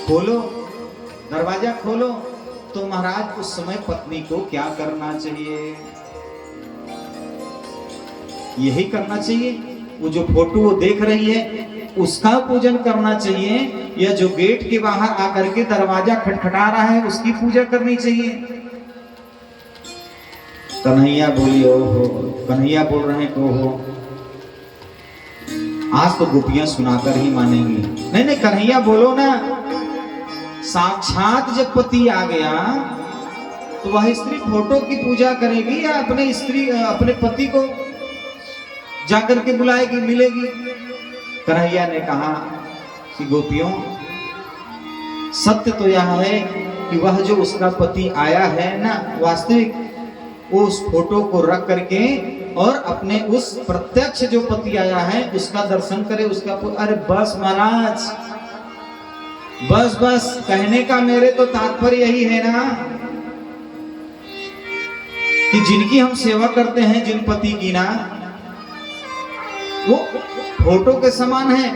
खोलो, दरवाजा खोलो। तो महाराज उस समय पत्नी को क्या करना चाहिए? यही करना चाहिए। वो जो फोटो वो देख रही है उसका पूजन करना चाहिए, या जो गेट के बाहर आकर के दरवाजा खटखटा रहा है उसकी पूजा करनी चाहिए? कन्हैया बोली ओ हो, कन्हैया बोल रहे हैं तो हो, आज तो गोपियां सुनाकर ही मानेंगी। नहीं नहीं कन्हैया बोलो ना। साक्षात जब पति आ गया तो वह स्त्री फोटो की पूजा करेगी या अपने पति को जाकर के बुलाएगी, मिलेगी? कन्हैया ने कहा कि गोपियों, सत्य तो यह है कि वह जो उसका पति आया है ना, वास्तविक वो उस फोटो को रख करके और अपने उस प्रत्यक्ष जो पति आया है उसका दर्शन करे, उसका। अरे बस महाराज, बस बस, कहने का मेरे तो तात्पर्य यही है ना कि जिनकी हम सेवा करते हैं, जिन पति की ना, वो फोटो के समान है,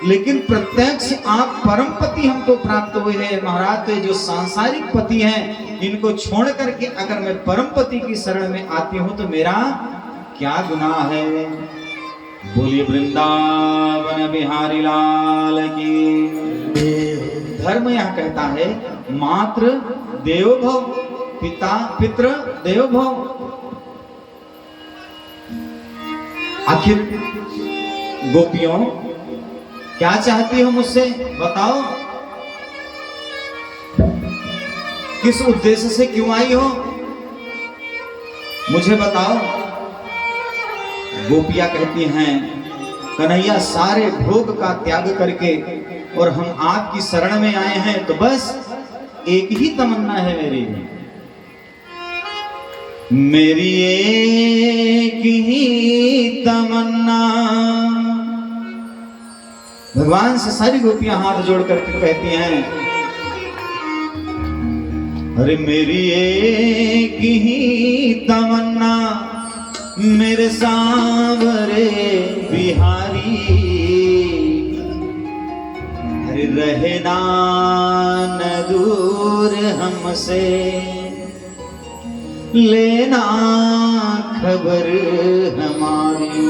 लेकिन प्रत्यक्ष आप परम पति हमको प्राप्त हुए हैं महाराज। तो जो सांसारिक पति हैं इनको छोड़ करके अगर मैं परम पति की शरण में आती हूं तो मेरा क्या गुनाह है? बोलिए वृंदावन बिहारी लाल की। धर्म यह कहता है मात्र देवो भव, पिता पितृ देवो भव। आखिर गोपियों क्या चाहती हो मुझसे, बताओ? किस उद्देश्य से क्यों आई हो, मुझे बताओ। गोपियां कहती हैं कन्हैया सारे भोग का त्याग करके और हम आपकी शरण में आए हैं, तो बस एक ही तमन्ना है मेरी एक ही तमन्ना। भगवान से सारी गोपियां हाथ जोड़ करके कहती हैं, अरे मेरी एक ही तमन्ना मेरे सांवरे बिहारी, अरे रहना न दूर हमसे, लेना खबर हमारी।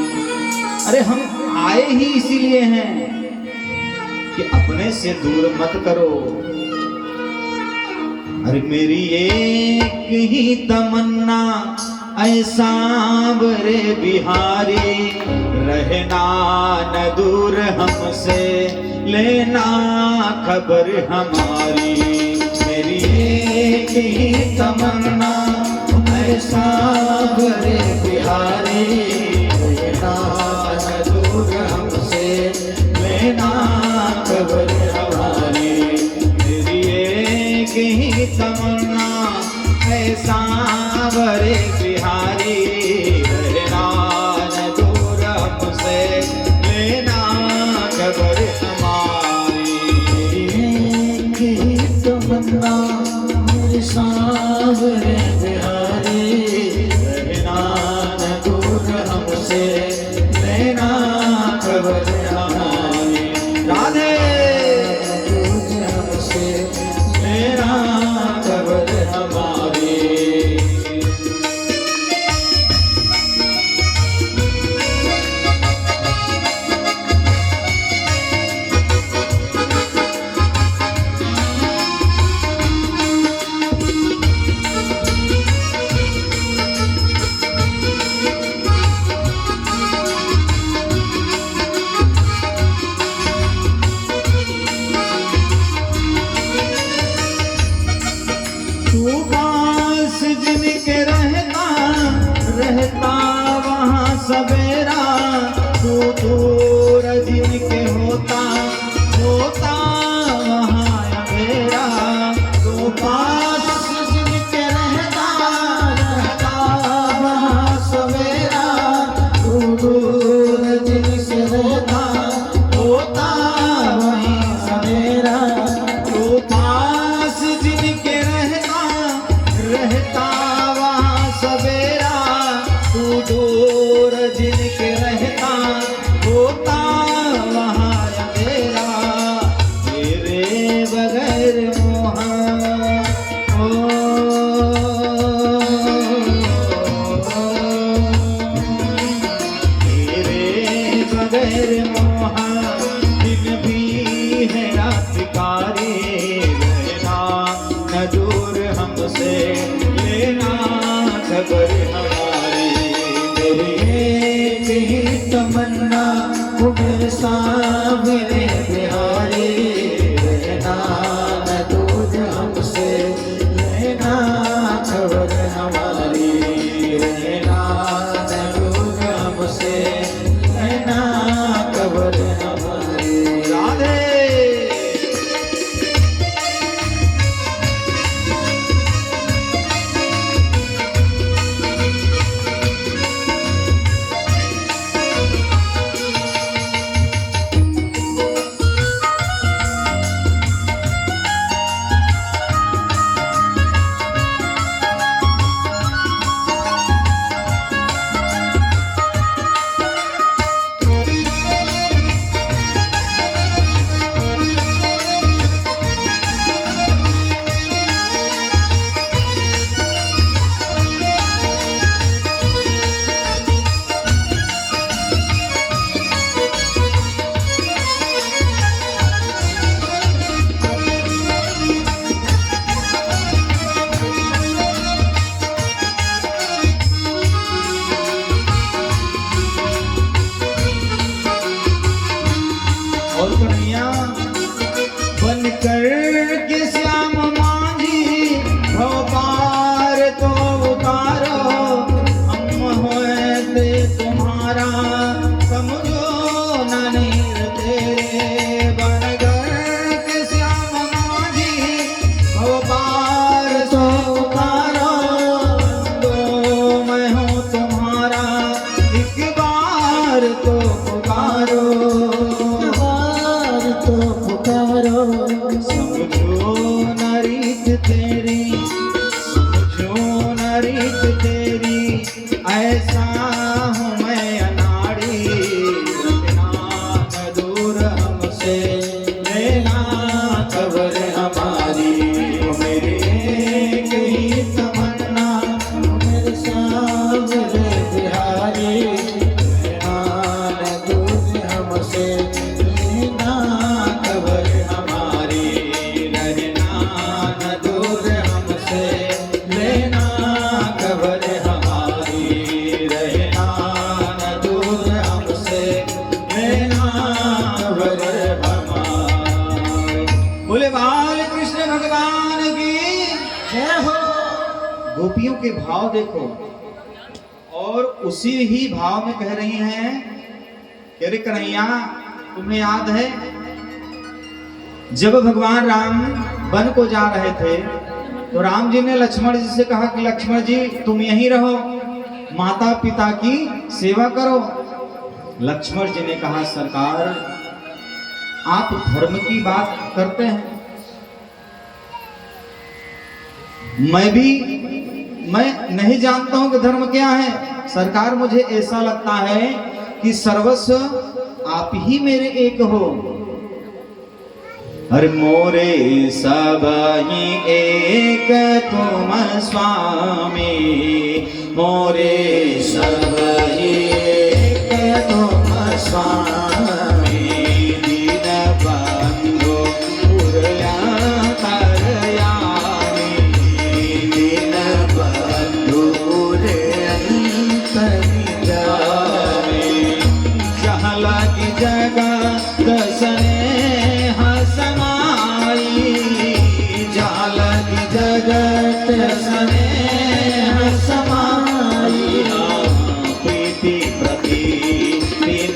अरे हम आए ही इसीलिए हैं कि अपने से दूर मत करो। अरे मेरी एक ही तमन्ना ऐसा बरे बिहारी, रहना न दूर हमसे, लेना खबर हमारी। मेरी एक ही तमन्ना ऐसा बरे बिहारी, रहना न दूर हमसे, लेना खबर हमारी। मेरी एक ही तमन्ना ऐसा बरे बिहारी, रहना न दूर हमसे, लेना खबर हमारी। एक ही तमन्ना मेरे सांवरे बिहारी, रहना न दूर हमसे, लेना खबर हमारी। राधे हमसे लेना खबर हमारी। तू पास जिनके रहता रहता वहाँ सवेरा, तू दूर जिनके होता होता वहाँ अंधेरा। तू पास जिनके रहता रहता वहाँ सवेरा, तू दूर जिनसे रहता होता वहीं सवेरा। तू पास जिनके रहता वहाँ सवेरा, तू दूर जिनके रहता होता वहाँ अंधेरा। तेरे खबर हमारी। मेरी एक ही तमन्ना तुम्हें सामने बिहारी, रहना न दूर हमसे, रहना खबर हमारी, रहना न दूर हमसे, रहना खबर हमारी। राधे और कन्हैया बनकर के श्याम मांझी भव पार तो उतारो, हम होते तुम्हारा समझो न नीर तेरे। बनकर के श्याम मांझी भव पार तो उतारो, दो मैं हूँ तुम्हारा एक बार तो पुकारो, तो पुकारो। समझो न रीत तेरी, समझो न रीत तेरी, ऐसा हूँ मैं अनाड़ी, रखना न दूर हमसे, लेना खबर हमारी। मेरे एक ही तमन्ना मेरे सामने बिहारी, रहना न दूर हमसे, लेना खबर हमारी, रहना न दूर हमसे, लेना खबर हमारी, रहना न दूर हमसे, लेना खबर हमारी। बोले बाल कृष्ण भगवान की जय हो। गोपियों के भाव देखो, और उसी ही भाव में कह रही हैं कि अरे कन्हैया तुम्हें याद है जब भगवान राम वन को जा रहे थे तो राम जी ने लक्ष्मण जी से कहा कि लक्ष्मण जी तुम यहीं रहो, माता पिता की सेवा करो। लक्ष्मण जी ने कहा सरकार आप धर्म की बात करते हैं, मैं नहीं जानता हूं कि धर्म क्या है सरकार। मुझे ऐसा लगता है कि सर्वस्व आप ही मेरे एक हो। हर मोरे सब ही एक तुम स्वामी, मोरे सब ही एक तुम स्वामी, दीन बंधु दीन बंधु जहाँ लगी जगह दसने जगत सने समाई, प्रीति प्रति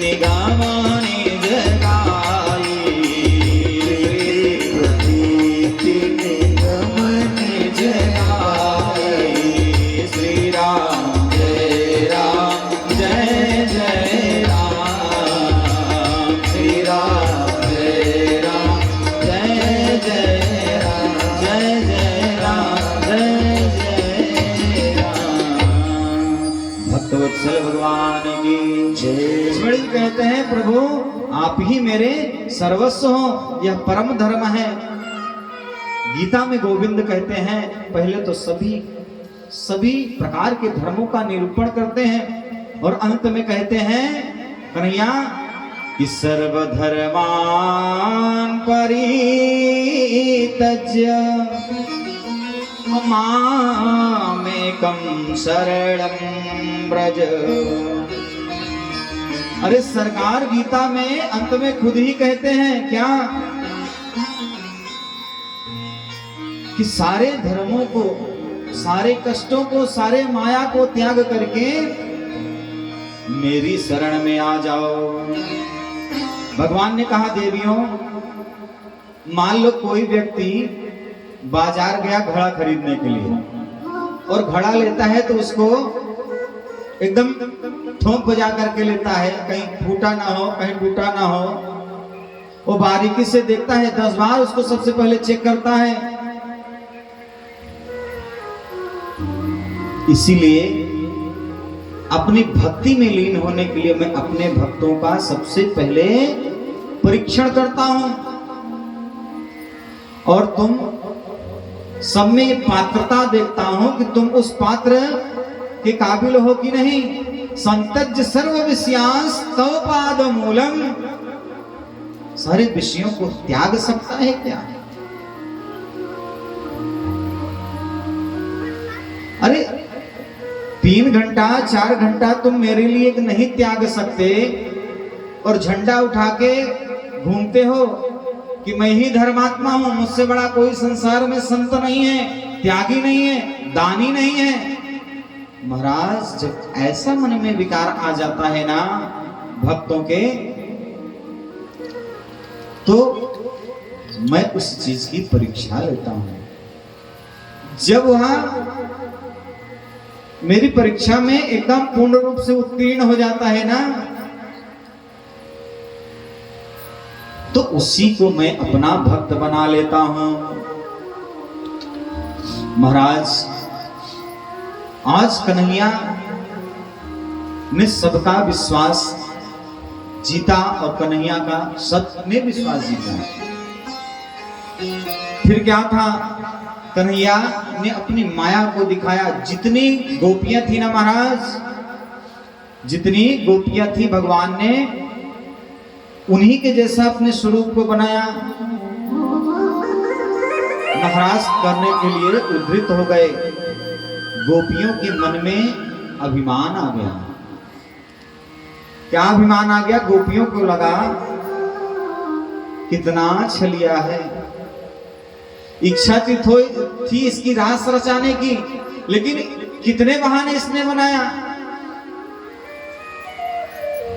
निगामानी जगाई, प्रति निगमनी जगाई। श्री राम जय जय राम, श्री राम जय जय राम, जय जय भक्तवत्सल भगवान की जय। कहते हैं प्रभु आप ही मेरे सर्वस्व हो, यह परम धर्म है। गीता में गोविंद कहते हैं पहले तो सभी प्रकार के धर्मों का निरूपण करते हैं और अंत में कहते हैं कन्हैया कि सर्वधर्मान परित्यज्य मामेकम मामेकं शरणं व्रज। अरे सरकार गीता में अंत में खुद ही कहते हैं क्या कि सारे धर्मों को, सारे कष्टों को, सारे माया को त्याग करके मेरी शरण में आ जाओ। भगवान ने कहा देवियों, मान लो कोई व्यक्ति बाजार गया घड़ा खरीदने के लिए और घड़ा लेता है तो उसको एकदम ठोंक बजा करके लेता है, कहीं फूटा ना हो, कहीं टूटा ना हो। वो बारीकी से देखता है, 10 बार उसको सबसे पहले चेक करता है। इसीलिए अपनी भक्ति में लीन होने के लिए मैं अपने भक्तों का सबसे पहले परीक्षण करता हूं, और तुम सब में ये पात्रता देखता हूं कि तुम उस पात्र के काबिल हो कि नहीं। संतज्य सर्व विषयांस तव पाद मूलम, सारे विषयों को त्याग सकता है क्या? अरे 3 घंटा 4 घंटा तुम मेरे लिए नहीं त्याग सकते और झंडा उठा के घूमते हो कि मैं ही धर्मात्मा हूं, मुझसे बड़ा कोई संसार में संत नहीं है, त्यागी नहीं है, दानी नहीं है। महाराज जब ऐसा मन में विकार आ जाता है ना भक्तों के, तो मैं उस चीज की परीक्षा लेता हूं। जब वहां मेरी परीक्षा में एकदम पूर्ण रूप से उत्तीर्ण हो जाता है ना, तो उसी को मैं अपना भक्त बना लेता हूं। महाराज आज कन्हैया ने सबका विश्वास जीता और कन्हैया का सबने विश्वास जीता। फिर क्या था, कन्हैया ने अपनी माया को दिखाया। जितनी गोपियां थी ना महाराज, जितनी गोपियां थी भगवान ने उन्हीं के जैसा अपने स्वरूप को बनाया। महाराज करने के लिए उद्धृत हो गए। गोपियों के मन में अभिमान आ गया। क्या अभिमान आ गया? गोपियों को लगा कितना छलिया है। इच्छा थी इसकी रास रचाने की, लेकिन कितने बहाने इसने बनाया।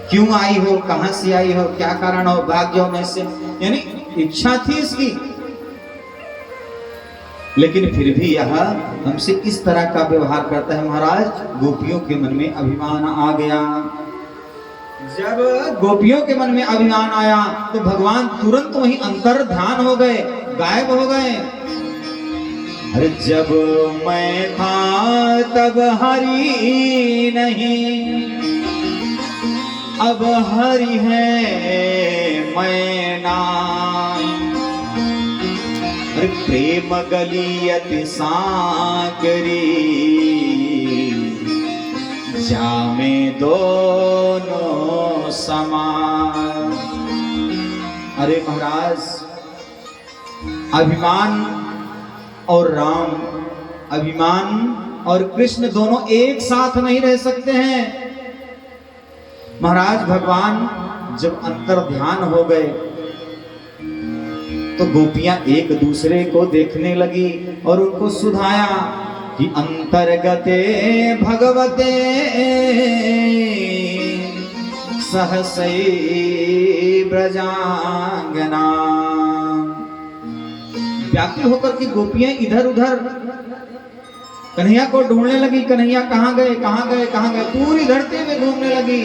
क्यों आई हो, कहां से आई हो, क्या कारण हो, भाग जाओ में से, यानी इच्छा थी इसकी। लेकिन फिर भी यह हमसे किस तरह का व्यवहार करता है महाराज। गोपियों के मन में अभिमान आ गया। जब गोपियों के मन में अभिमान आया तो भगवान तुरंत वहीं अंतर ध्यान हो गए, गायब हो गए। अरे जब मैं था तब हरि नहीं, अब हरि है मैं नाम। अरे प्रेम गलियति सागरी, जामे दोनों समान। अरे महाराज, अभिमान और राम, अभिमान और कृष्ण दोनों एक साथ नहीं रह सकते हैं। महाराज भगवान जब अंतर ध्यान हो गए तो गोपियां एक दूसरे को देखने लगी और उनको सुधाया कि अंतर्गते भगवते सहसै ब्रजांगना। व्याकुल होकर के गोपियां इधर उधर कन्हैया को ढूंढने लगी। कन्हैया कहाँ गए, कहाँ गए, कहाँ गए, पूरी धरती में घूमने लगी।